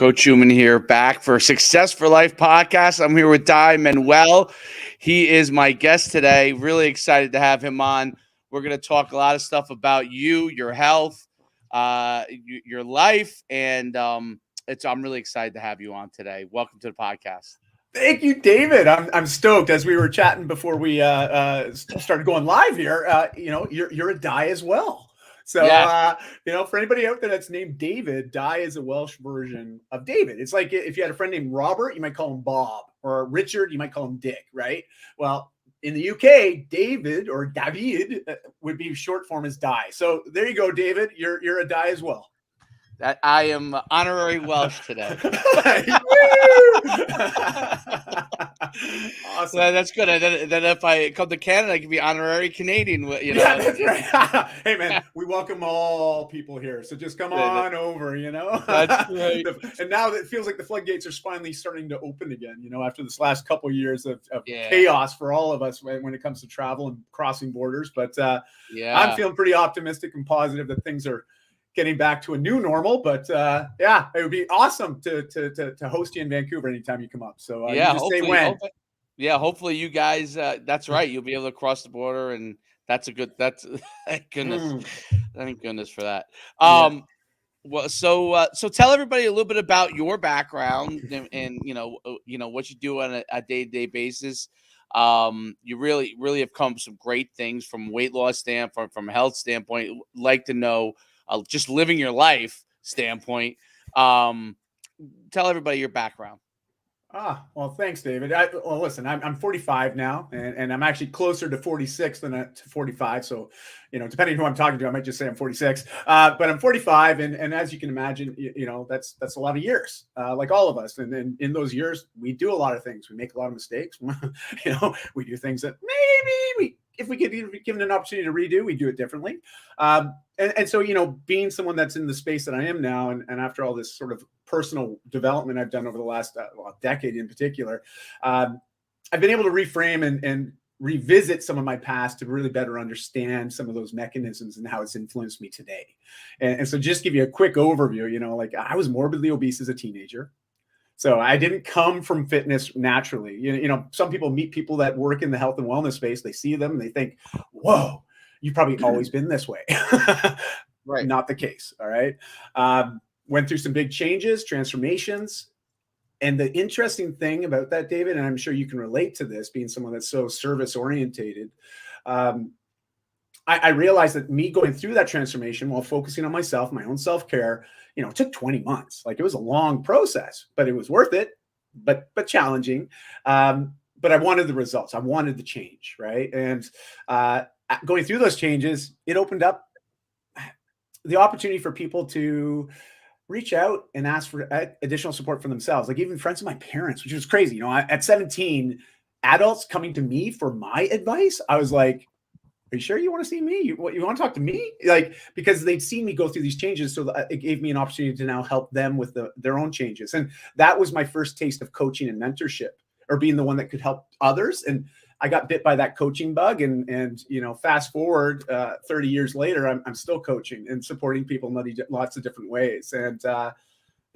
Coach Schuman here, back for Success for Life podcast. I'm here with Dai Manuel. He is my guest today. Really excited to have him on. We're going to talk a lot of stuff about you, your health, your life, and I'm really excited to have you on today. Welcome to the podcast. Thank you, David. I'm stoked. As we were chatting before we started going live here, you're a Dai as well. So, Yeah. For anybody out there that's named David, Dai is a Welsh version of David. It's like if you had a friend named Robert, you might call him Bob, or Richard, you might call him Dick, right? Well, in the UK, David or David would be short form as Dai. So there you go, David. You're a Dai as well. That I am honorary Welsh today. Awesome. Well, that's good. Then if I come to Canada, I can be honorary Canadian. Yeah, that's right. Hey, man, we welcome all people here. So just come on over, That's right. And now it feels like the floodgates are finally starting to open again, after this last couple of years of chaos for all of us when it comes to travel and crossing borders. But I'm feeling pretty optimistic and positive that things are getting back to a new normal, but it would be awesome to host you in Vancouver anytime you come up. So you just say when. Hopefully you guys. That's right. You'll be able to cross the border, and that's thank goodness. Thank goodness for that. Well, so tell everybody a little bit about your background and what you do on a day-to-day basis. You really have come some great things from weight loss standpoint, from a health standpoint. Like to know. Just living your life standpoint. Tell everybody your background. Well, thanks, David. Listen, I'm 45 now, and I'm actually closer to 46 than to 45. So, depending on who I'm talking to, I might just say I'm 46. But I'm 45, and as you can imagine, that's a lot of years, like all of us. And then in those years, we do a lot of things. We make a lot of mistakes. We do things that maybe if we get given an opportunity to redo, we do it differently. And so, being someone that's in the space that I am now, and after all this sort of personal development I've done over the last decade in particular, I've been able to reframe and revisit some of my past to really better understand some of those mechanisms and how it's influenced me today. And so just give you a quick overview, like I was morbidly obese as a teenager. So I didn't come from fitness naturally. Some people meet people that work in the health and wellness space. They see them and they think, whoa, you've probably always been this way. Right. Not the case. All right. Went through some big changes, transformations. And the interesting thing about that, David, and I'm sure you can relate to this, being someone that's so service orientated, I realized that me going through that transformation while focusing on myself, my own self-care, it took 20 months. Like it was a long process, but it was worth it, but challenging. But I wanted the results. I wanted the change, right? And going through those changes, it opened up the opportunity for people to reach out and ask for additional support for themselves. Like even friends of my parents, which was crazy. At 17, adults coming to me for my advice, I was like, are you sure you want to see me? You want to talk to me? Like, because they'd seen me go through these changes. So it gave me an opportunity to now help them with their own changes. And that was my first taste of coaching and mentorship, or being the one that could help others. And I got bit by that coaching bug. And fast forward 30 years later, I'm still coaching and supporting people in lots of different ways. And,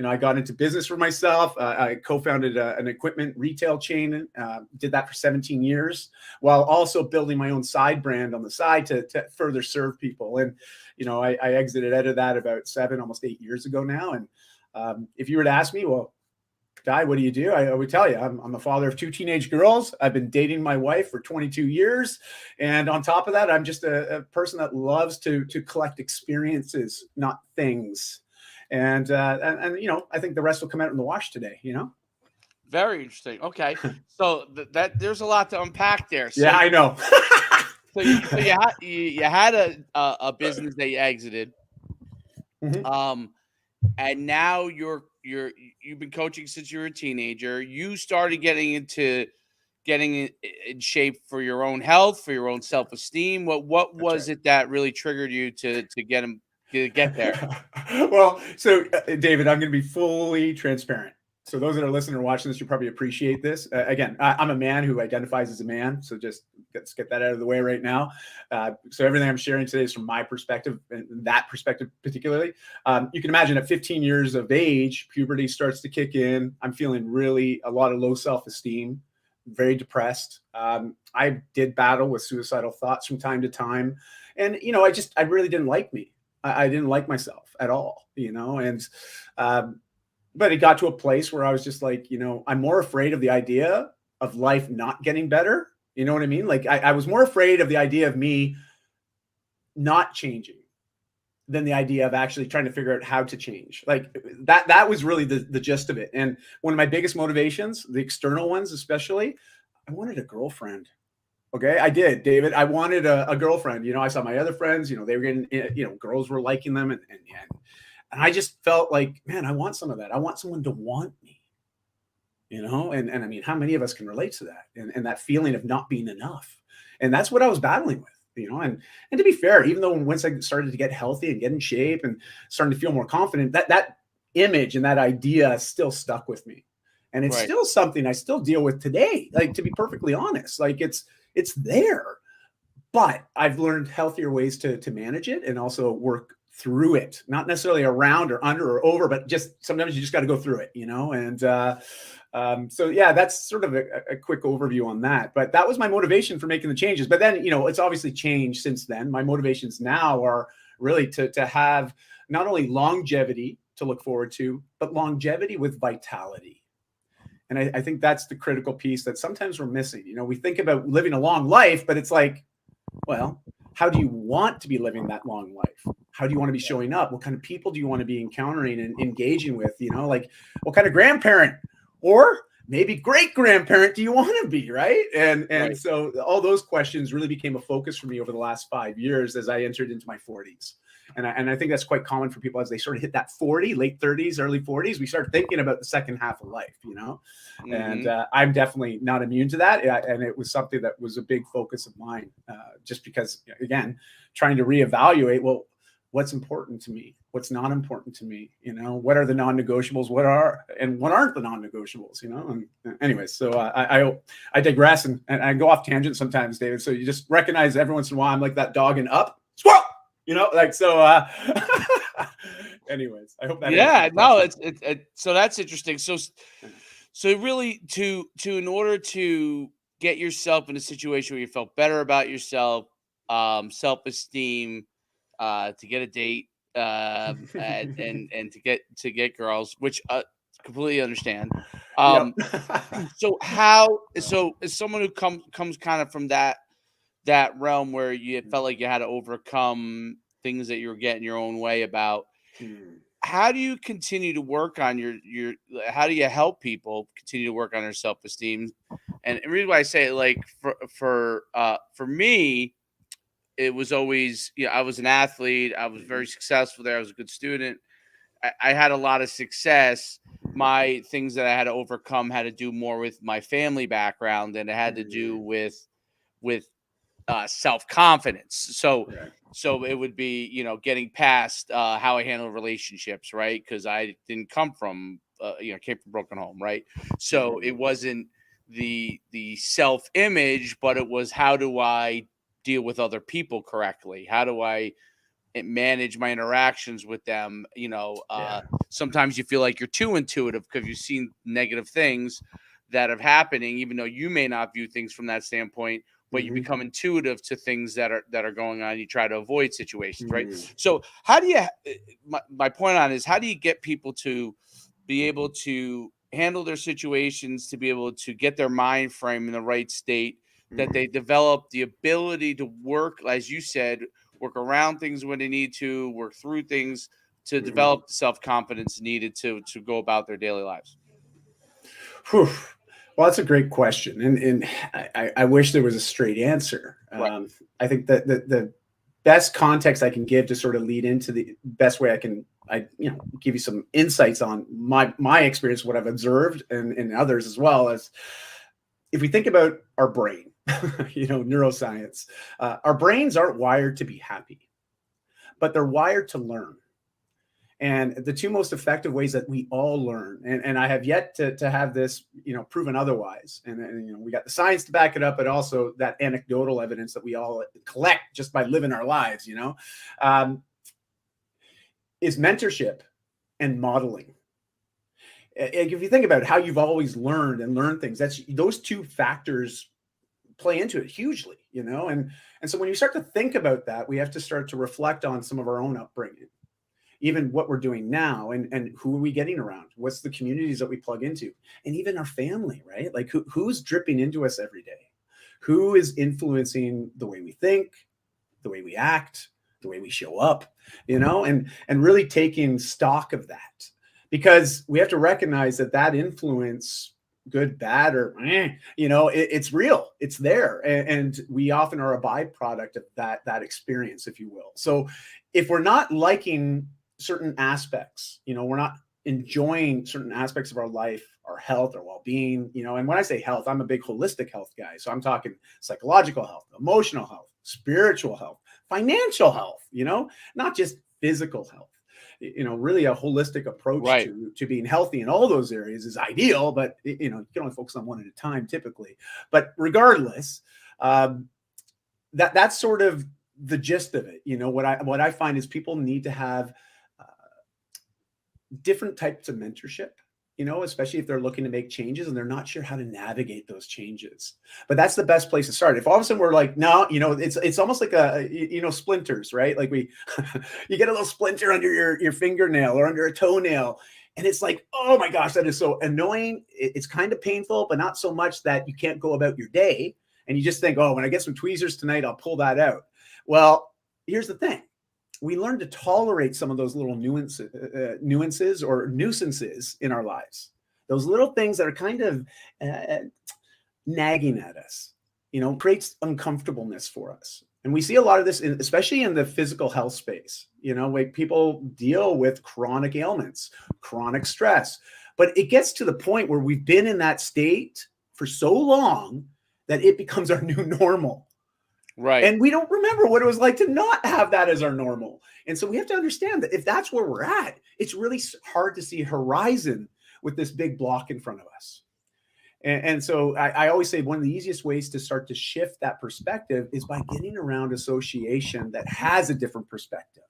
I got into business for myself. I co-founded an equipment retail chain, did that for 17 years, while also building my own side brand on the side to further serve people. And, I exited out of that about 7, almost 8 years ago now. And if you were to ask me, well, Dai, what do you do? I would tell you, I'm a father of 2 teenage girls. I've been dating my wife for 22 years. And on top of that, I'm just a person that loves to collect experiences, not things. And I think the rest will come out in the wash today, Very interesting. Okay. So that there's a lot to unpack there. So, yeah, I know. so you had a business that you exited. Mm-hmm. And now you've been coaching since you were a teenager. You started getting in shape for your own health, for your own self-esteem. What was it that really triggered you to get there? Well, so David, I'm going to be fully transparent. So those that are listening or watching this, you probably appreciate this. Again, I'm a man who identifies as a man, so just let's get that out of the way right now. So everything I'm sharing today is from my perspective, and that perspective particularly. You can imagine at 15 years of age, puberty starts to kick in. I'm feeling really a lot of low self-esteem, very depressed. I did battle with suicidal thoughts from time to time, and I really didn't like me. I didn't like myself at all, and but it got to a place where I was just like, I'm more afraid of the idea of life not getting better. You know what I mean? Like I was more afraid of the idea of me not changing than the idea of actually trying to figure out how to change. Like that was really the gist of it. And one of my biggest motivations, the external ones especially, I wanted a girlfriend. Okay, I did, David. I wanted a girlfriend. I saw my other friends. They were getting, girls were liking them, and I just felt like, man, I want some of that. I want someone to want me. And I mean, how many of us can relate to that and that feeling of not being enough? And that's what I was battling with. And to be fair, even though once I started to get healthy and get in shape and starting to feel more confident, that image and that idea still stuck with me. And it's still something I still deal with today. Like, to be perfectly honest, like it's there, but I've learned healthier ways to manage it and also work through it, not necessarily around or under or over, but just sometimes you just got to go through it, and so yeah, that's sort of a quick overview on that. But that was my motivation for making the changes. But then, it's obviously changed since then. My motivations now are really to have not only longevity to look forward to, but longevity with vitality. And I think that's the critical piece that sometimes we're missing. We think about living a long life, but it's like, well, how do you want to be living that long life? How do you want to be showing up? What kind of people do you want to be encountering and engaging with? Like what kind of grandparent or maybe great grandparent do you want to be, right? And so all those questions really became a focus for me over the last 5 years as I entered into my 40s. And I think that's quite common for people as they sort of hit that 40, late 30s, early 40s. We start thinking about the second half of life, Mm-hmm. And I'm definitely not immune to that. And it was something that was a big focus of mine, just because, again, trying to reevaluate, well, what's important to me? What's not important to me? What are the non-negotiables? What aren't the non-negotiables? And anyways, so I digress and I go off tangent sometimes, David. So you just recognize every once in a while I'm like that dog in Up. Squirrel! Like so. Anyways, I hope that. Yeah, no, it's so that's interesting. So really, in order to get yourself in a situation where you felt better about yourself, self-esteem, to get a date, and to get girls, which completely understand. Yep. So as someone who comes kind of from that realm where you felt like you had to overcome things that you were getting your own way about, how do you continue to work on your how do you help people continue to work on their self-esteem? And the reason why I say it, like for me, it was always, I was an athlete. I was very successful there. I was a good student. I had a lot of success. My things that I had to overcome had to do more with my family background than it had to do with self-confidence. So it would be, getting past how I handle relationships, right? Because I didn't come from, came from a broken home, right? So it wasn't the self-image, but it was, how do I deal with other people correctly? How do I manage my interactions with them? Sometimes you feel like you're too intuitive because you've seen negative things that are happening, even though you may not view things from that standpoint, but you become intuitive to things that are going on. You try to avoid situations, right? So how do you, my point on is, how do you get people to be able to handle their situations, to be able to get their mind frame in the right state, that they develop the ability to work, as you said, work around things when they need to, work through things to develop the self-confidence needed to go about their daily lives? Whew. Well, that's a great question, and I wish there was a straight answer. Right. I think that the best context I can give to sort of lead into the best way I give you some insights on my experience, what I've observed, and others as well, as if we think about our brain, neuroscience, our brains aren't wired to be happy, but they're wired to learn. And the two most effective ways that we all learn, and I have yet to have this, proven otherwise. And we got the science to back it up, but also that anecdotal evidence that we all collect just by living our lives, is mentorship and modeling. If you think about how you've always learned things, those two factors play into it hugely, and so when you start to think about that, we have to start to reflect on some of our own upbringing, even what we're doing now, and who are we getting around? What's the communities that we plug into? And even our family, right? Like who's dripping into us every day? Who is influencing the way we think, the way we act, the way we show up, and really taking stock of that, because we have to recognize that influence, good, bad, or it's real, it's there, and we often are a byproduct of that experience, if you will. So if we're not liking certain aspects, we're not enjoying certain aspects of our life, our health, our well-being, and when I say health, I'm a big holistic health guy. So I'm talking psychological health, emotional health, spiritual health, financial health, not just physical health. Really a holistic approach to being healthy in all those areas is ideal, but you can only focus on one at a time typically. But regardless, that's sort of the gist of it. What I find is people need to have different types of mentorship, especially if they're looking to make changes and they're not sure how to navigate those changes. But that's the best place to start. If all of a sudden we're like, no, it's almost like splinters, right? Like you get a little splinter under your fingernail or under a toenail. And it's like, oh my gosh, that is so annoying. It's kind of painful, but not so much that you can't go about your day. And you just think, oh, when I get some tweezers tonight, I'll pull that out. Well, here's the thing. We learn to tolerate some of those little nuances or nuisances in our lives. Those little things that are kind of nagging at us, creates uncomfortableness for us. And we see a lot of this, especially in the physical health space, like people deal with chronic ailments, chronic stress. But it gets to the point where we've been in that state for so long that it becomes our new normal. Right. And we don't remember what it was like to not have that as our normal. And so we have to understand that if that's where we're at, it's really hard to see a horizon with this big block in front of us. And so I always say one of the easiest ways to start to shift that perspective is by getting around association that has a different perspective,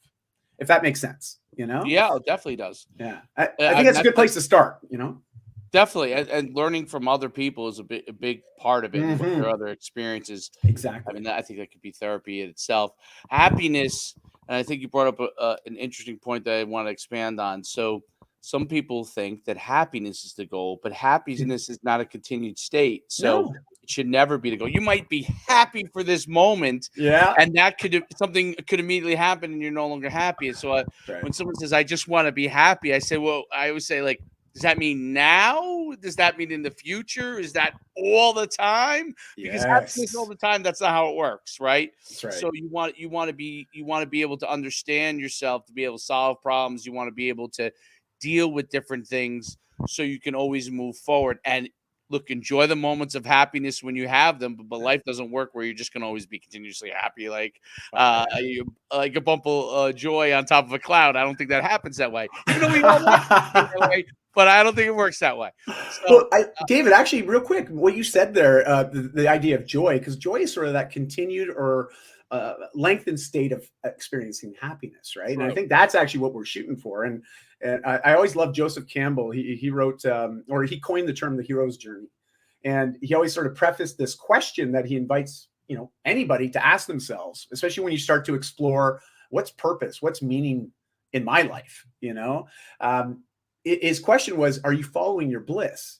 if that makes sense, Yeah, it definitely does. Yeah. I think that's a good place to start, Definitely, and learning from other people is a big part of it, and what their other experiences. Exactly. I mean, I think that could be therapy in itself. Happiness, and I think you brought up an interesting point that I want to expand on. So, some people think that happiness is the goal, but happiness is not a continued state. So, it should never be the goal. You might be happy for this moment, and that something could immediately happen, and you're no longer happy. And so, when someone says, "I just want to be happy," I say, "Well, I always say like." Does that mean now? Does that mean in the future? Is that all the time? Because happiness all the time, that's not how it works, right? That's right. So you want to be able to understand yourself, to be able to solve problems. You want to be able to deal with different things so you can always move forward. And look, enjoy the moments of happiness when you have them, but life doesn't work where you're just going to always be continuously happy, like like a bump of joy on top of a cloud. I don't think that happens that way. Even though we all want it that way, but I don't think it works that way. So, well, David, actually, real quick, what you said there, the idea of joy, because joy is sort of that continued or lengthened state of experiencing happiness, right? And I think that's actually what we're shooting for. And I always loved Joseph Campbell. He wrote, or he coined the term the hero's journey. And he always sort of prefaced this question that he invites, anybody to ask themselves, especially when you start to explore what's purpose, what's meaning in my life, his question was, are you following your bliss?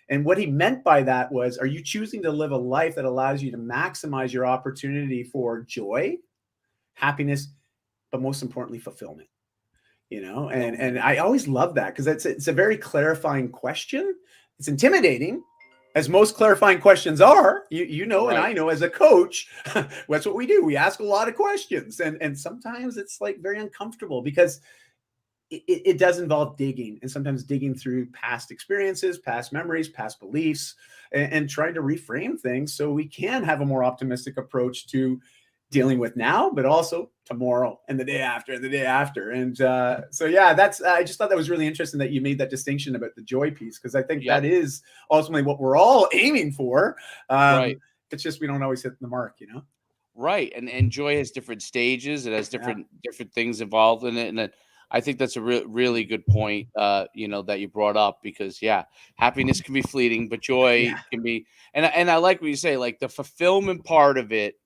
And what he meant by that was, are you choosing to live a life that allows you to maximize your opportunity for joy, happiness, but most importantly, fulfillment? And I always love that because it's a very clarifying question. It's intimidating, as most clarifying questions are, and I know as a coach, that's what we do. We ask a lot of questions, and sometimes it's like very uncomfortable because it does involve digging, and sometimes digging through past experiences, past memories, past beliefs, and trying to reframe things so we can have a more optimistic approach to dealing with now, but also tomorrow and the day after and the day after. And so, yeah, I just thought that was really interesting that you made that distinction about the joy piece, because I think Yep. that is ultimately what we're all aiming for. Right. It's just we don't always hit the mark, Right, and joy has different stages. It has Yeah. different things involved in it, and I think that's a really good point. That you brought up, because yeah, happiness can be fleeting, but joy Yeah. can be. And I like what you say, like the fulfillment part of it.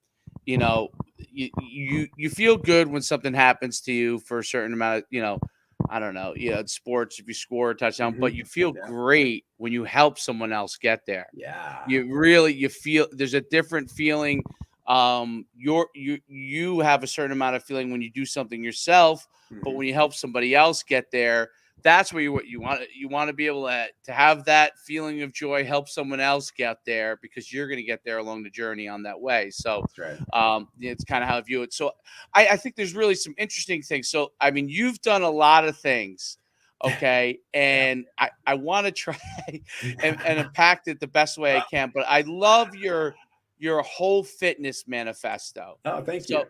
You know, you feel good when something happens to you for a certain amount of, I don't know, in sports, if you score a touchdown, Hmm. but you feel Yeah. great when you help someone else get there. Yeah. You feel there's a different feeling. You have a certain amount of feeling when you do something yourself, but Hmm. when you help somebody else get there, that's where you want to be able to have that feeling of joy, help someone else get there, because you're going to get there along the journey on that way. So That's right. it's kind of how I view it. So I think there's really some interesting things. So I mean, you've done a lot of things, okay, Yeah. and I want to try and impact it the best way I can. But I love your whole fitness manifesto. Oh, thank you. So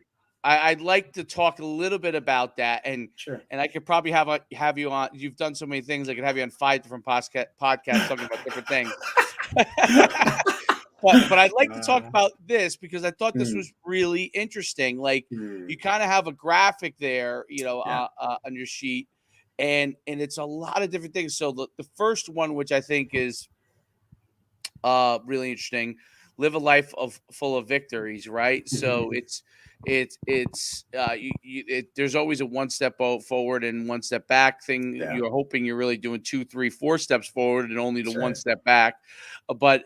I'd like to talk a little bit about that, Sure. and I could probably have you on. You've done so many things. I could have you on 5 different podcasts talking about different things. But I'd like to talk Uh, about this because I thought this mm, was really interesting. Like, you mm, kind of have a graphic there, yeah. on your sheet, and it's a lot of different things. So the first one, which I think is really interesting, live a life of full of victories, right? So Mhm. there's always a one step forward and one step back thing. Yeah. You're hoping you're really doing 2 3 4 steps forward and only the That's one right. step back. But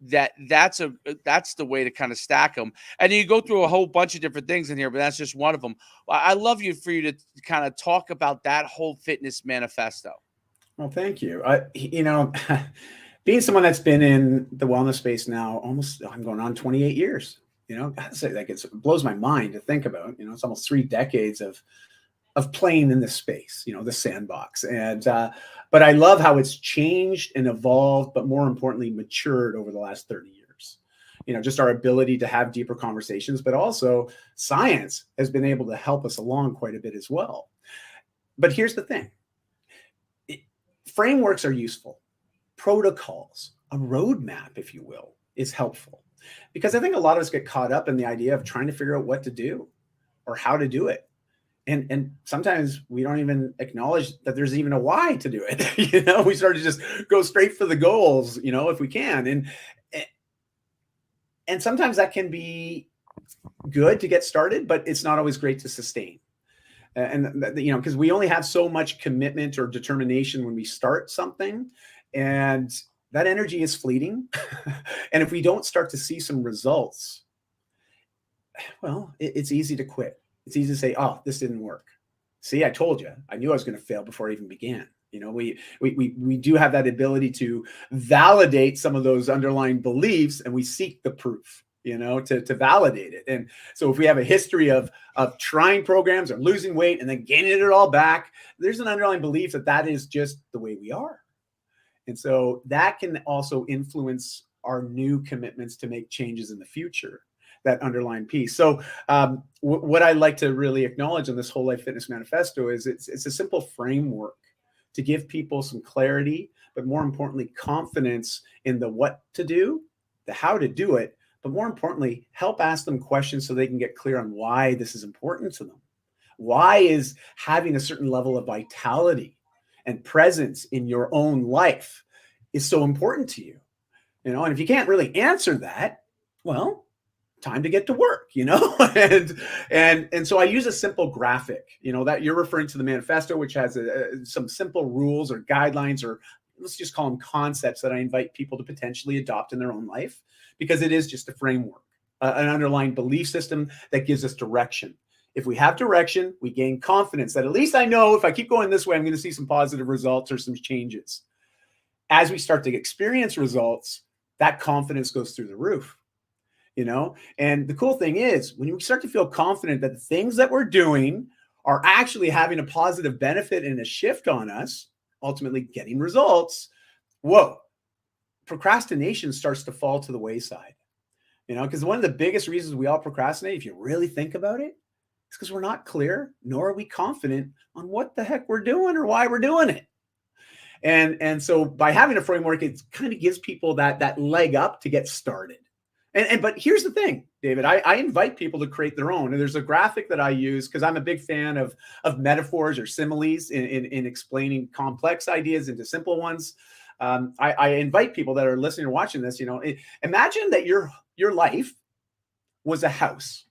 that's the way to kind of stack them. And you go through a whole bunch of different things in here, but that's just one of them. I love for you to kind of talk about that whole fitness manifesto. Well, thank you. Being someone that's been in the wellness space now, I'm going on 28 years. I have to say, like, it blows my mind to think about. It's almost 3 decades of playing in this space. The sandbox, and but I love how it's changed and evolved, but more importantly, matured over the last 30 years. Just our ability to have deeper conversations, but also science has been able to help us along quite a bit as well. But here's the thing: it, frameworks are useful, protocols, a roadmap, if you will, is helpful. Because I think a lot of us get caught up in the idea of trying to figure out what to do or how to do it. And sometimes we don't even acknowledge that there's even a why to do it. We start to just go straight for the goals, if we can. And sometimes that can be good to get started, but it's not always great to sustain. And because we only have so much commitment or determination when we start something, and that energy is fleeting. And if we don't start to see some results, well, it's easy to quit. It's easy to say, oh, this didn't work. See, I told you, I knew I was going to fail before I even began. We do have that ability to validate some of those underlying beliefs, and we seek the proof, to validate it. And so if we have a history of trying programs or losing weight and then gaining it all back, there's an underlying belief that that is just the way we are. And so that can also influence our new commitments to make changes in the future, that underlying piece. So what I like to really acknowledge in this Whole Life Fitness Manifesto is it's a simple framework to give people some clarity, but more importantly, confidence in the what to do, the how to do it, but more importantly, help ask them questions so they can get clear on why this is important to them. Why is having a certain level of vitality and presence in your own life is so important to you? And if you can't really answer that, well, time to get to work, and so I use a simple graphic, that you're referring to the manifesto, which has some simple rules or guidelines, or let's just call them concepts, that I invite people to potentially adopt in their own life, because it is just a framework, an underlying belief system that gives us direction. If we have direction, we gain confidence that at least I know if I keep going this way, I'm going to see some positive results or some changes. As we start to experience results, that confidence goes through the roof. And the cool thing is, when we start to feel confident that the things that we're doing are actually having a positive benefit and a shift on us, ultimately getting results, whoa, procrastination starts to fall to the wayside. because one of the biggest reasons we all procrastinate, if you really think about it, is because we're not clear, nor are we confident on what the heck we're doing or why we're doing it. And so by having a framework, it kind of gives people that leg up to get started. But here's the thing, David, I invite people to create their own. And there's a graphic that I use because I'm a big fan of metaphors or similes in explaining complex ideas into simple ones. I invite people that are listening or watching this, imagine that your life was a house.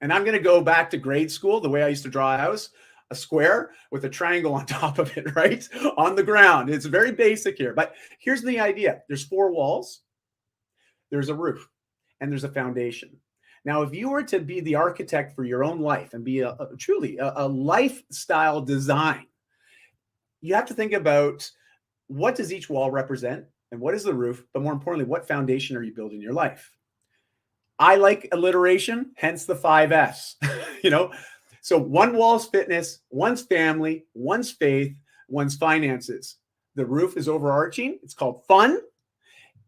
And I'm going to go back to grade school, the way I used to draw a house, a square with a triangle on top of it, right? On the ground. It's very basic here. But here's the idea. There's 4 walls, there's a roof, and there's a foundation. Now, if you were to be the architect for your own life and be truly a lifestyle design, you have to think about what does each wall represent and what is the roof, but more importantly, what foundation are you building your life? I like alliteration, hence the 5 F's, So one wall's fitness, one's family, one's faith, one's finances. The roof is overarching. It's called fun.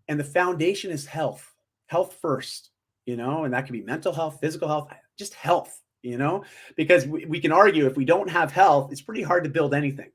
And the foundation is health. Health first, and that can be mental health, physical health, just health, because we can argue if we don't have health, it's pretty hard to build anything.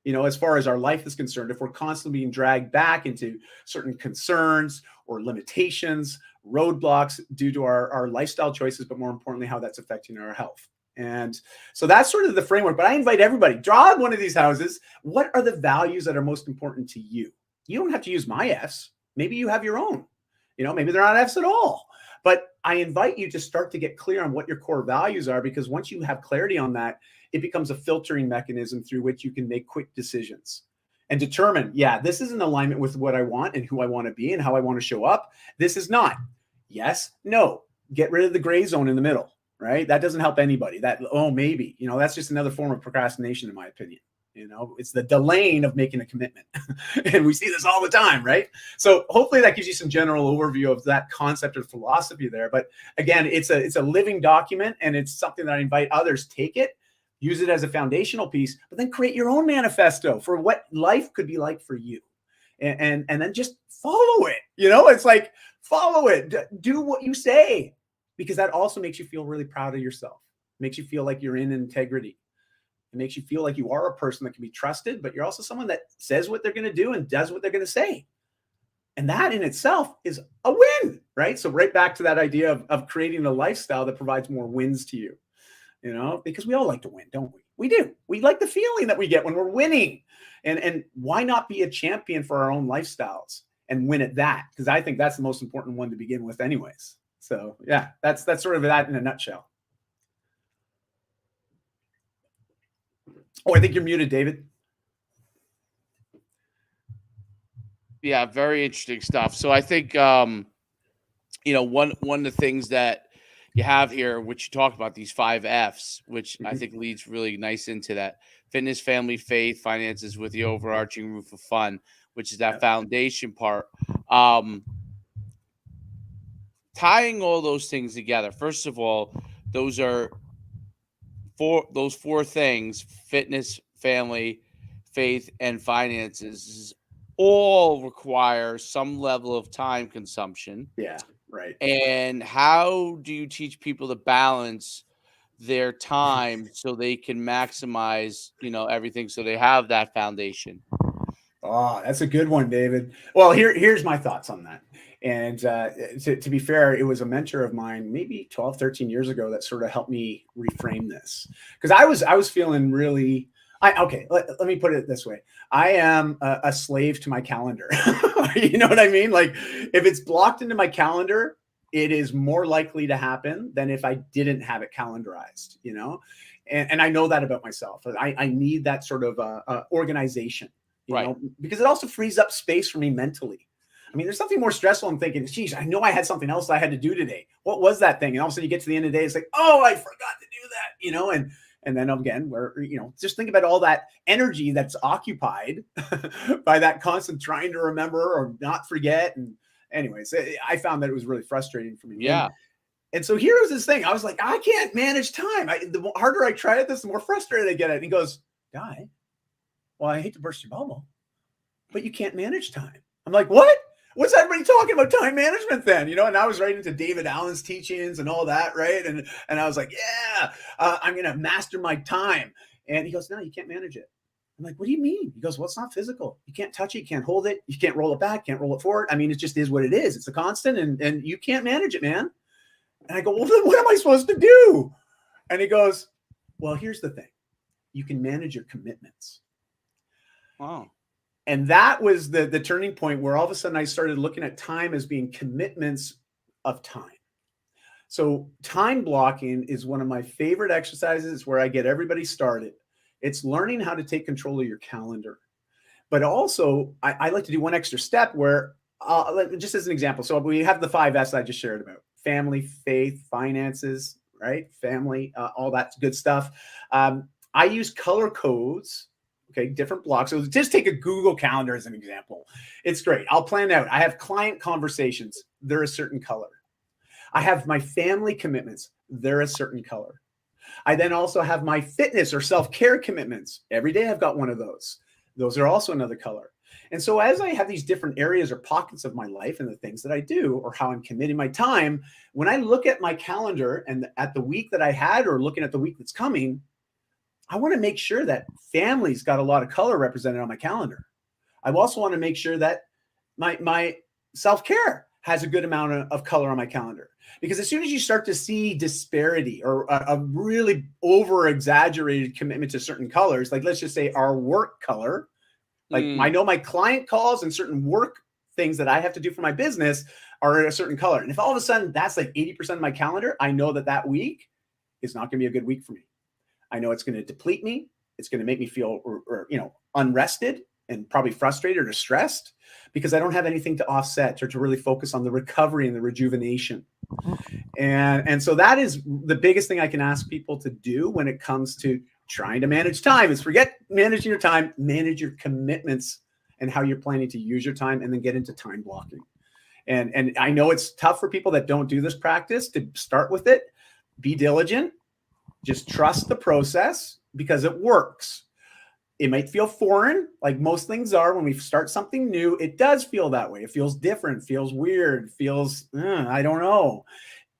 As far as our life is concerned, if we're constantly being dragged back into certain concerns or limitations, roadblocks due to our lifestyle choices, but more importantly, how that's affecting our health. And so that's sort of the framework. But I invite everybody, draw one of these houses. What are the values that are most important to you? You don't have to use my F's. Maybe you have your own. Maybe they're not F's at all. But I invite you to start to get clear on what your core values are, because once you have clarity on that, it becomes a filtering mechanism through which you can make quick decisions and determine, this is in alignment with what I want and who I want to be and how I want to show up. This is not. Yes, no. Get rid of the gray zone in the middle, right? That doesn't help anybody. Maybe, that's just another form of procrastination, in my opinion. It's the delaying of making a commitment. And we see this all the time, right? So hopefully that gives you some general overview of that concept or philosophy there. But again, it's a living document, and it's something that I invite others, take it, use it as a foundational piece, but then create your own manifesto for what life could be like for you. And then just follow it. It's like, follow it, do what you say, because that also makes you feel really proud of yourself. It makes you feel like you're in integrity. It makes you feel like you are a person that can be trusted, but you're also someone that says what they're going to do and does what they're going to say. And that in itself is a win, right? So right back to that idea of creating a lifestyle that provides more wins to you, because we all like to win, don't we? We do. We like the feeling that we get when we're winning. And why not be a champion for our own lifestyles and win at that? Because I think that's the most important one to begin with anyways. So yeah, that's sort of that in a nutshell. Oh, I think you're muted, David. Yeah, very interesting stuff. So I think one of the things that you have here, which you talk about, these 5 F's, which I think leads really nice into that: fitness, family, faith, finances, with the overarching roof of fun, which is that foundation part. Tying all those things together. First of all, those 4 things: fitness, family, faith, and finances, all require some level of time consumption. Yeah, right. And how do you teach people to balance their time so they can maximize, everything, so they have that foundation? Oh, that's a good one, David. Well, here's my thoughts on that. And to be fair, it was a mentor of mine maybe 12, 13 years ago that sort of helped me reframe this. Because I was feeling really, let me put it this way. I am a slave to my calendar. You know what I mean? Like, if it's blocked into my calendar, it is more likely to happen than if I didn't have it calendarized, And I know that about myself. I need that sort of organization. Because it also frees up space for me mentally. I mean, there's something more stressful. I'm thinking, geez, I know I had something else I had to do today. What was that thing? And all of a sudden you get to the end of the day, it's like, oh, I forgot to do that, and then again, just think about all that energy that's occupied by that constant trying to remember or not forget. And anyways, I found that it was really frustrating for me. Yeah. And so here was this thing. I was like, I can't manage time. The harder I try at this, the more frustrated I get at it. And he goes, Dai, well, I hate to burst your bubble, but you can't manage time. I'm like, what? what's everybody talking about time management then? And I was right into David Allen's teachings and all that, right? And I was like, yeah, I'm gonna master my time. And he goes, no, you can't manage it. I'm like, what do you mean? He goes, well, it's not physical. You can't touch it, you can't hold it, you can't roll it back, can't roll it forward. I mean, it just is what it is. It's a constant, and you can't manage it, man. And I go, well, then what am I supposed to do? And he goes, well, here's the thing. You can manage your commitments. Wow. And that was the turning point where all of a sudden I started looking at time as being commitments of time. So time blocking is one of my favorite exercises. It's where I get everybody started. It's learning how to take control of your calendar. But also, I like to do one extra step where, just as an example, so we have the 5S I just shared about: family, faith, finances, right? Family, all that good stuff. I use color codes. Okay, different blocks. So just take a Google Calendar as an example. It's great. I'll plan out. I have client conversations. They're a certain color. I have my family commitments. They're a certain color. I then also have my fitness or self-care commitments. Every day I've got one of those. Those are also another color. And so as I have these different areas or pockets of my life and the things that I do or how I'm committing my time, when I look at my calendar and at the week that I had or looking at the week that's coming, I want to make sure that family's got a lot of color represented on my calendar. I also want to make sure that my self-care has a good amount of color on my calendar. Because as soon as you start to see disparity or a really over-exaggerated commitment to certain colors, like let's just say our work color, like I know my client calls and certain work things that I have to do for my business are a certain color. And if all of a sudden that's like 80% of my calendar, I know that week is not going to be a good week for me. I know it's going to deplete me. It's going to make me feel, unrested and probably frustrated or stressed because I don't have anything to offset or to really focus on the recovery and the rejuvenation. And so that is the biggest thing I can ask people to do when it comes to trying to manage time is forget managing your time, manage your commitments and how you're planning to use your time, and then get into time blocking. And I know it's tough for people that don't do this practice to start with it. Be diligent. Just trust the process because it works. It might feel foreign, like most things are. When we start something new, it does feel that way. It feels different, feels weird, feels, I don't know.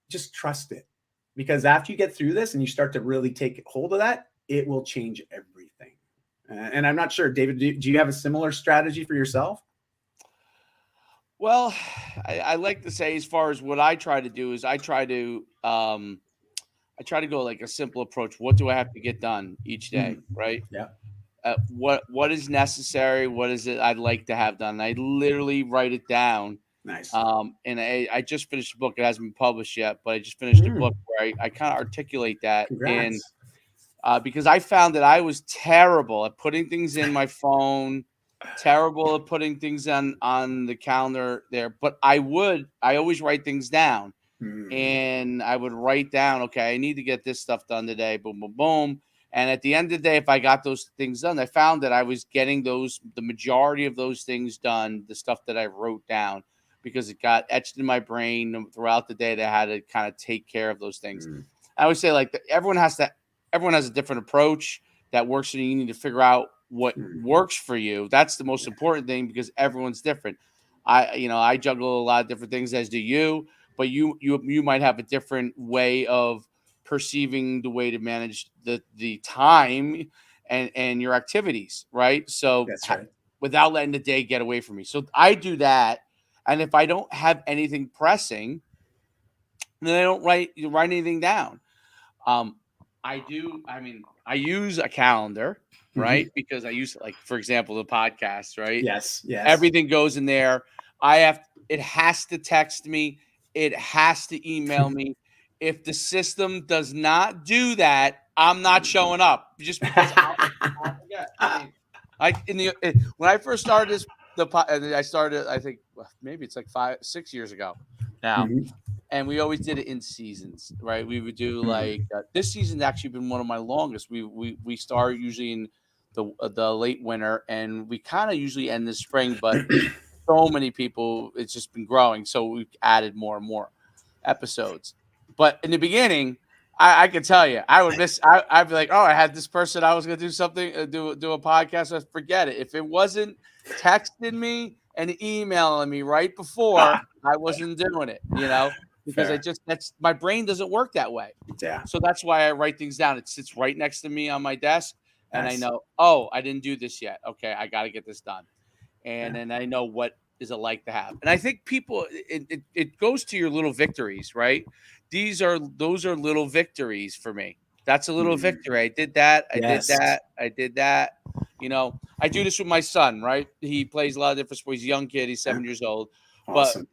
Just trust it. Because after you get through this and you start to really take hold of that, it will change everything. And I'm not sure, David, do you have a similar strategy for yourself? Well, I like to say, as far as what I try to do is I try to go like a simple approach. What do I have to get done each day, right? Yeah. What is necessary? What is it I'd like to have done? I literally write it down. Nice. And I just finished a book. It hasn't been published yet, but I just finished a book where I kind of articulate that. Congrats. And because I found that I was terrible at putting things in my phone, terrible at putting things on the calendar there. But I always write things down. And I would write down, okay, I need to get this stuff done today. Boom, boom, boom. And at the end of the day, if I got those things done, I found that I was getting the majority of those things done, the stuff that I wrote down, because it got etched in my brain throughout the day that I had to kind of take care of those things. I would say like everyone has a different approach that works for you. You need to figure out what works for you. That's the most important thing because everyone's different. I juggle a lot of different things, as do you, but you might have a different way of perceiving the way to manage the time and your activities, right? So That's right. without letting the day get away from me. So I do that. And if I don't have anything pressing, then I don't write anything down. I do. I mean, I use a calendar, right? Because I use, like, for example, the podcast, right? Yes. Everything goes in there. It has to text me. It has to email me. If the system does not do that, I'm not showing up just because I'll forget. I mean, when I first started I started, I think, maybe it's like 5-6 years ago now. And we always did it in seasons, right? We would do like this season's actually been one of my longest. We start usually in the late winter, and we kind of usually end the spring. But so many people, it's just been growing, so we've added more and more episodes. But in the beginning, I could tell you, I would miss. I'd be like, oh, I had this person. I was gonna do something, do a podcast. I forget it. If it wasn't texting me and emailing me right before I wasn't doing it, because Fair. that's my brain doesn't work that way. Yeah. So that's why I write things down. It sits right next to me on my desk, and I Nice. know, oh, I didn't do this yet. Okay, I got to get this done. And Yeah. then I know what is it like to have. And I think people, it goes to your little victories, right? Those are little victories for me. That's a little Mm. victory. I did that. I did Yes. that. I did that. I do this with my son, right? He plays a lot of different sports. He's a young kid. He's Yeah. 7 years old. But Awesome.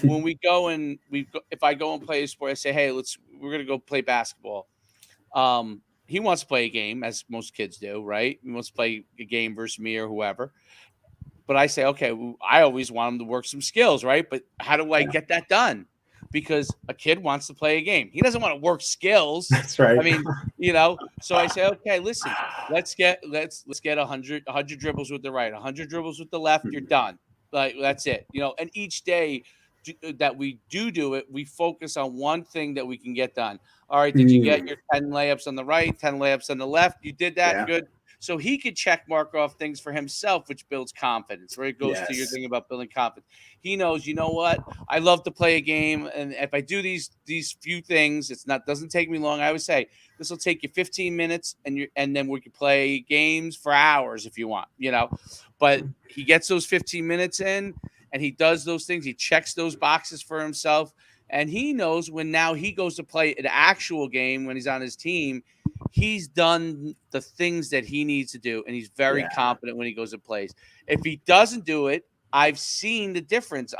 when if I go and play a sport, I say, hey, we're gonna go play basketball. He wants to play a game, as most kids do, right? He wants to play a game versus me or whoever. But I say, okay, I always want him to work some skills, right? But how do I Yeah. get that done? Because a kid wants to play a game. He doesn't want to work skills. That's right. I mean, so I say, okay, listen, let's get 100 dribbles with the right, 100 dribbles with the left, you're done. Like that's it. And each day that we do it, we focus on one thing that we can get done. All right, did you get Mm. your 10 layups on the right, 10 layups on the left? You did that, Yeah. good. So he could check mark off things for himself, which builds confidence, right? It goes to your Yes. thing about building confidence. He knows, you know what? I love to play a game, and if I do these few things, doesn't take me long. I always say this will take you 15 minutes, and then we can play games for hours if you want, But he gets those 15 minutes in, and he does those things. He checks those boxes for himself, and he knows when now he goes to play an actual game when he's on his team. He's done the things that he needs to do, and he's very Yeah. confident when he goes and plays. If he doesn't do it, I've seen the difference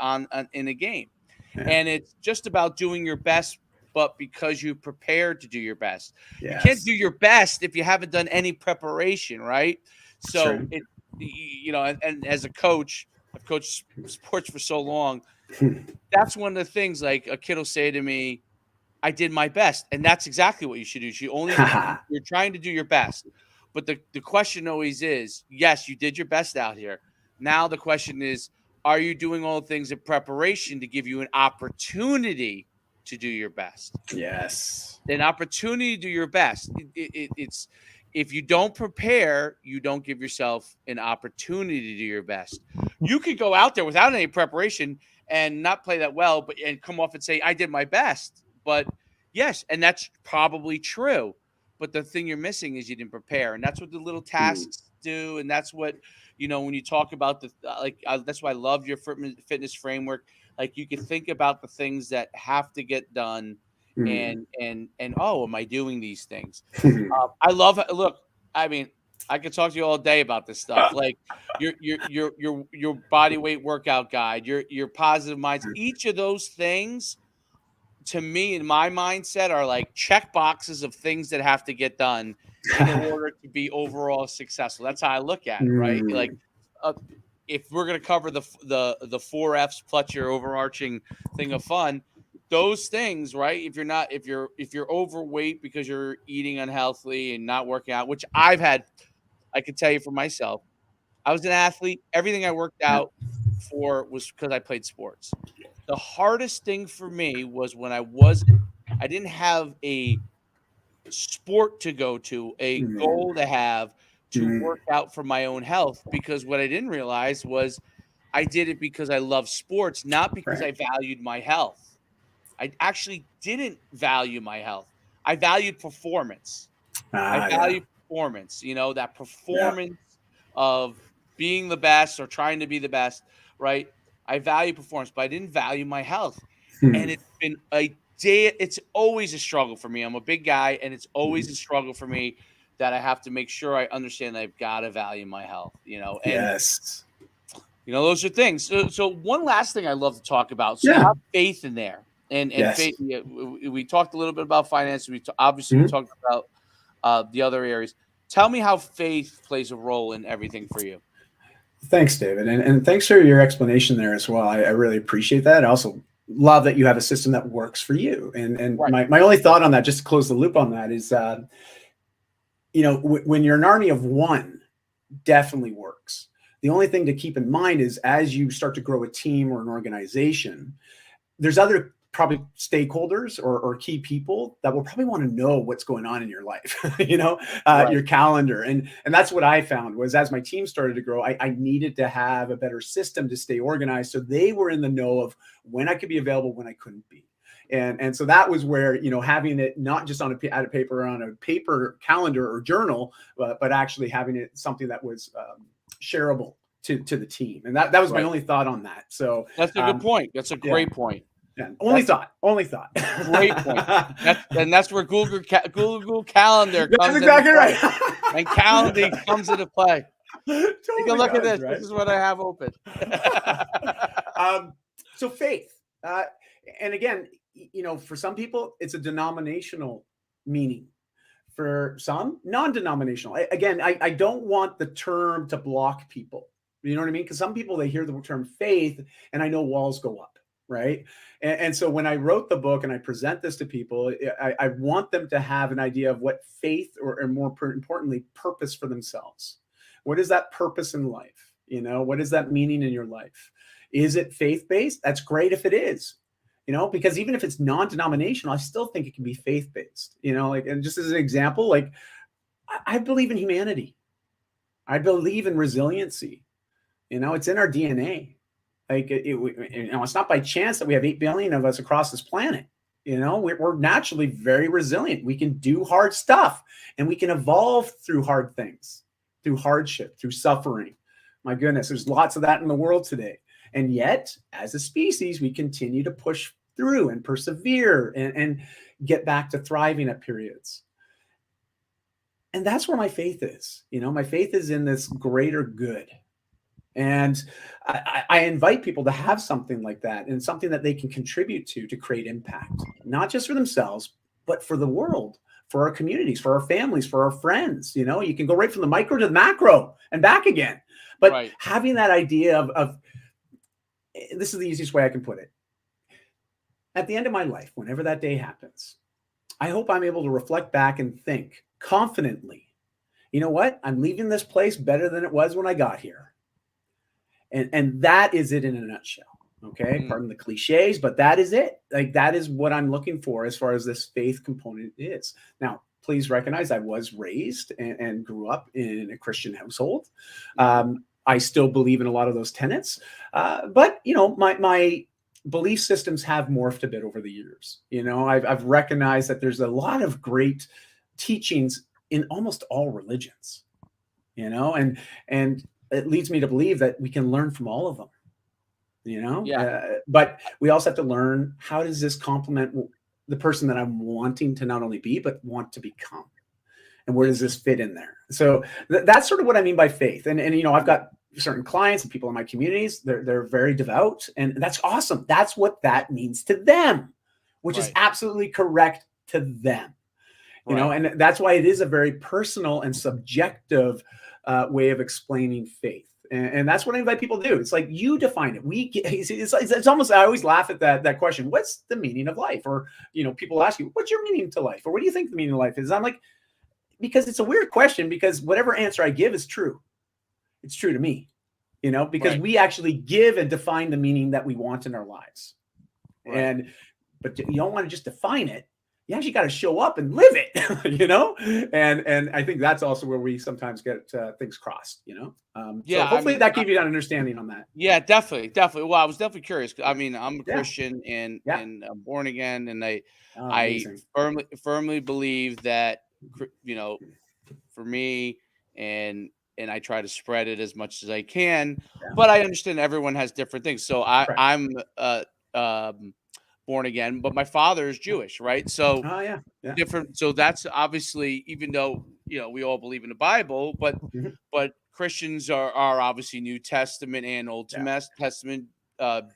in a game. Yeah. And it's just about doing your best, but because you prepared to do your best. You can't Yes. do your best if you haven't done any preparation, right? That's So right. and as a coach, I've coached sports for so long. That's one of the things, like a kid will say to me, I did my best. And that's exactly what you should do. You're trying to do your best. But the question always is, yes, you did your best out here. Now the question is, are you doing all the things in preparation to give you an opportunity to do your best? Yes. An opportunity to do your best. It's if you don't prepare, you don't give yourself an opportunity to do your best. You could go out there without any preparation and not play that well, and come off and say, I did my best. But yes, and that's probably true. But the thing you're missing is you didn't prepare. And that's what the little Mm. tasks do. And that's what, when you talk about that's why I love your fitness framework. Like you can think about the things that have to get done Mm. and oh, am I doing these things? I love look, I mean, I could talk to you all day about this stuff. Like your body weight workout guide, your positive minds, each of those things to me in my mindset are like check boxes of things that have to get done in order to be overall successful. That's how I look at it, right? Like Mm. uh, if we're going to cover the 4 F's plus your overarching thing of fun, those things, right? If you're overweight because you're eating unhealthily and not working out, which I can tell you for myself, I was an athlete. Everything I worked Yeah. out for was because I played sports. The hardest thing for me was when I didn't have a sport to go to, a Mm. goal to have to Mm. work out for my own health, because what I didn't realize was I did it because I love sports, not because Right. I valued my health. I actually didn't value my health. I valued performance. I Yeah. value performance, that Yeah. performance of being the best or trying to be the best, right? I value performance, but I didn't value my health. And Hmm. it's always a struggle for me. I'm a big guy, and it's always a Mhm. struggle for me that I have to make sure I understand that I've got to value my health, and Yes. those are things. So one last thing I love to talk about. So you Yeah. have faith in there, and Yes. faith. Yeah, we talked a little bit about finance. Obviously we Mhm. talked about the other areas. Tell me how faith plays a role in everything for you. Thanks, David. And thanks for your explanation there as well. I really appreciate that. I also love that you have a system that works for you. And Right. my only thought on that, just to close the loop on that, is, when you're an army of one, definitely works. The only thing to keep in mind is as you start to grow a team or an organization, there's other probably stakeholders or key people that will probably want to know what's going on in your life, your Right. calendar. And that's what I found was as my team started to grow, I needed to have a better system to stay organized. So they were in the know of when I could be available, when I couldn't be. And so that was where, having it not just on a paper, on a paper calendar or journal, but actually having it something that was shareable to the team. And that was my Right. only thought on that. So That's a good point. That's a yeah, great point. yeah. That's a Only thought. great point. That's where Google Calendar That's comes into exactly right. play, and Calendly comes into play. Take a Totally look at does, this. right? This is what I have open. um, so faith, and again, for some people, it's a denominational meaning. For some, non-denominational. Again, I don't want the term to block people. You know what I mean? Because some people, they hear the term faith, and I know walls go up, right? And so when I wrote the book and I present this to people, I want them to have an idea of what faith, or more importantly, purpose for themselves. What is that purpose in life? What is that meaning in your life? Is it faith-based? That's great if it is. Because even if it's non-denominational, I still think it can be faith-based. And just as an example, like I believe in humanity. I believe in resiliency. It's in our DNA. Like it's not by chance that we have 8 billion of us across this planet. We're naturally very resilient. We can do hard stuff, and we can evolve through hard things, through hardship, through suffering. My goodness, there's lots of that in the world today. And yet, as a species, we continue to push through and persevere and get back to thriving at periods. And that's where my faith is. My faith is in this greater good. And I invite people to have something like that, and something that they can contribute to create impact, not just for themselves, but for the world, for our communities, for our families, for our friends. You can go right from the micro to the macro and back again. But Right. having that idea of this is the easiest way I can put it. At the end of my life, whenever that day happens, I hope I'm able to reflect back and think confidently, you know what? I'm leaving this place better than it was when I got here. And that is it in a nutshell. Okay. Mm. Pardon the cliches, but that is it. Like, that is what I'm looking for as far as this faith component is. Now, please recognize I was raised and grew up in a Christian household. I still believe in a lot of those tenets. But my belief systems have morphed a bit over the years. I've recognized that there's a lot of great teachings in almost all religions, and it leads me to believe that we can learn from all of them, Yeah. but we also have to learn, how does this complement the person that I'm wanting to not only be, but want to become? And where does this fit in there? So that's sort of what I mean by faith. And I've got certain clients and people in my communities, they're very devout, and that's awesome. That's what that means to them, which is Right. absolutely correct to them. Right. And that's why it is a very personal and subjective way of explaining faith. And that's what I invite people to do. It's like, you define it. It's almost, I always laugh at that question. What's the meaning of life? Or, people ask you, what's your meaning to life? Or what do you think the meaning of life is? I'm like, because it's a weird question, because whatever answer I give is true. It's true to me, because Right. we actually give and define the meaning that we want in our lives. Right. But you don't want to just define it. You actually got to show up and live it, and I think that's also where we sometimes get things crossed, So Yeah. I hopefully mean, that gave you an understanding on that. yeah, definitely, definitely. Well, I was definitely curious. I mean, I'm a Yeah. Christian, Yeah. and I'm born again, and Oh, I amazing. firmly believe that, you know, for me, and I try to spread it as much as I can. Yeah. But I understand everyone has different things. So Right. I'm um, born again, but my father is Jewish, right? So Oh, yeah. Yeah. different. So that's obviously, even though we all believe in the Bible, Mhm. but Christians are obviously New Testament and Old Yeah. Testament.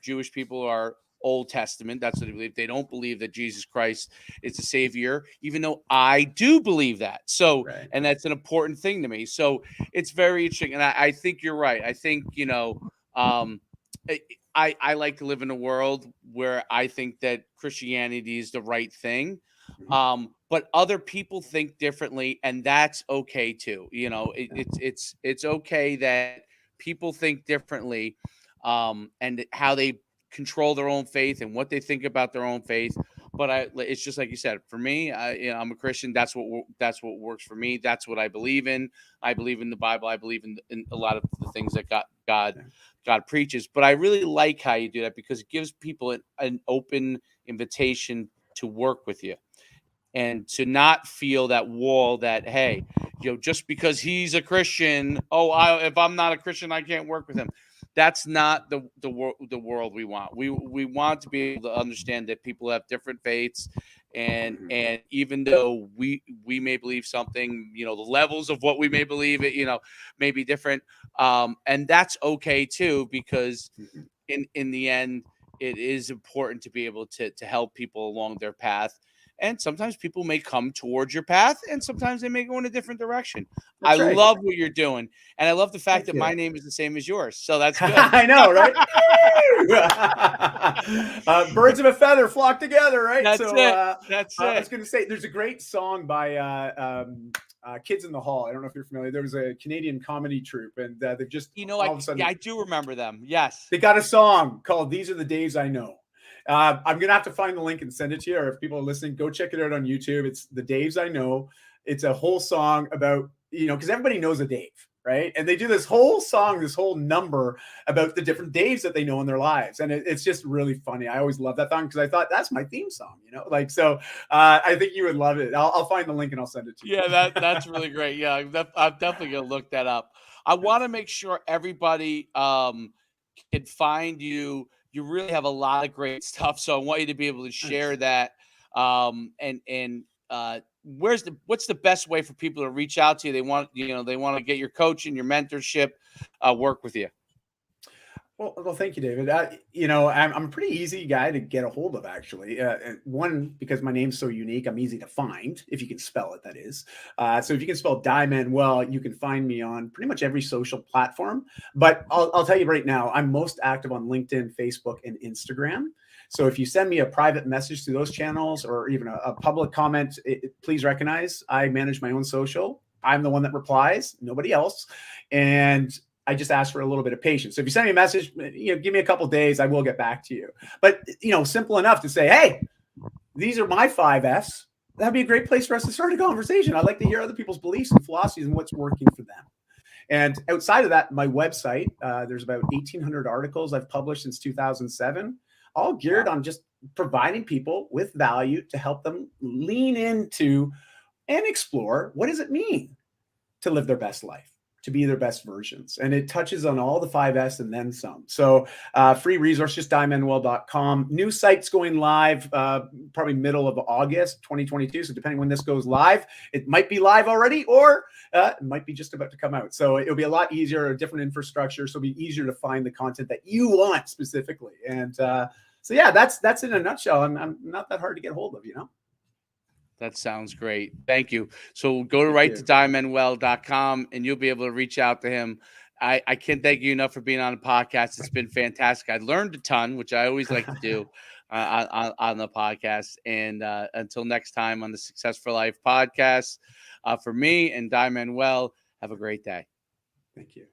Jewish people are Old Testament. That's what they believe. They don't believe that Jesus Christ is the Savior, even though I do believe that. So, Right. and that's an important thing to me. So it's very interesting, and I think you're right. I think um, I, I like to live in a world where I think that Christianity is the right thing. Mhm. But other people think differently, and that's okay too. Yeah. It's okay that people think differently, and how they control their own faith and what they think about their own faith. But it's just like you said. For me, I'm a Christian. That's what works for me. That's what I believe in. I believe in the Bible. I believe in a lot of the things that God preaches. But I really like how you do that because it gives people an open invitation to work with you and to not feel that wall that, hey, just because he's a Christian, if I'm not a Christian, I can't work with him. That's not the world we want. We want to be able to understand that people have different faiths, and even though we may believe something, the levels of what we may believe may be different, and that's okay too, because in the end, it is important to be able to help people along their path. And sometimes people may come towards your path, and sometimes they may go in a different direction. I That's right. love what you're doing, and I love the fact Thank that you. my name is the same as yours. So that's good. I know, right? Birds of a feather flock together, right? That's So it. That's I was it. going to say, there's a great song by Kids in the Hall. I don't know if you're familiar. There was a Canadian comedy troupe, and they've just all of a sudden I do remember them. Yes. they got a song called "These Are the Days I Know." I'm gonna have to find the link and send it to you, or if people are listening, go check it out on YouTube. It's "The Daves I Know." It's a whole song about, because everybody knows a Dave, right? And they do this whole song, this whole number about the different Daves that they know in their lives, and it's just really funny. I always love that song because I thought that's my theme song, so I think you would love it. I'll find the link and I'll send it to you. Yeah, that's really great. Yeah, I'm definitely gonna look that up. I want to make sure everybody can find you. You really have a lot of great stuff, so I want you to be able to share Thanks. that. And what's the best way for people to reach out to you? They want to get your coaching, your mentorship, work with you. Well, thank you, David. I'm a pretty easy guy to get a hold of, actually. One, because my name's so unique, I'm easy to find, if you can spell it, that is. So if you can spell Dai Manuel, you can find me on pretty much every social platform. But I'll tell you right now, I'm most active on LinkedIn, Facebook, and Instagram. So if you send me a private message through those channels, or even a public comment, please recognize I manage my own social. I'm the one that replies, nobody else. And I just ask for a little bit of patience. So if you send me a message, give me a couple days, I will get back to you. But, simple enough to say, hey, these are my 5 Fs. That'd be a great place for us to start a conversation. I'd like to hear other people's beliefs and philosophies and what's working for them. And outside of that, my website, there's about 1,800 articles I've published since 2007, all geared on just providing people with value to help them lean into and explore, what does it mean to live their best life, to be their best versions. And it touches on all the 5S and then some. So free resource, just DaiManuel.com. New site's going live probably middle of August 2022. So depending when this goes live, it might be live already, or it might be just about to come out. So it'll be a lot easier, a different infrastructure. So it'll be easier to find the content that you want specifically. And so yeah, that's in a nutshell. I'm not that hard to get hold of, That sounds great. Thank you. So go to to DaiManuel.com and you'll be able to reach out to him. I can't thank you enough for being on the podcast. It's been fantastic. I learned a ton, which I always like to do on the podcast. And until next time on the Success for Life podcast, for me and Dai Manuel, have a great day. Thank you.